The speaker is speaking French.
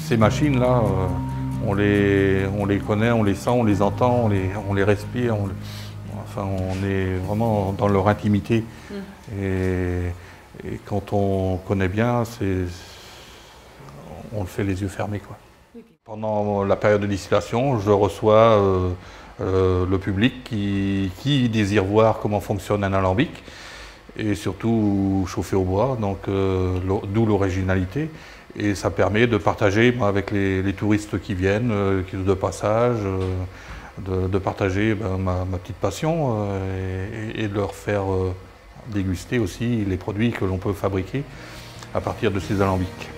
Ces machines-là, on les connaît, on les sent, on les entend, on les respire. Enfin, on est vraiment dans leur intimité. Et quand on connaît bien, on le fait les yeux fermés, quoi. Pendant la période de distillation, je reçois le public qui désire voir comment fonctionne un alambic et surtout chauffer au bois, donc d'où l'originalité. Et ça permet de partager avec les touristes qui viennent, de passage, de partager ma petite passion et de leur faire déguster aussi les produits que l'on peut fabriquer à partir de ces alambics.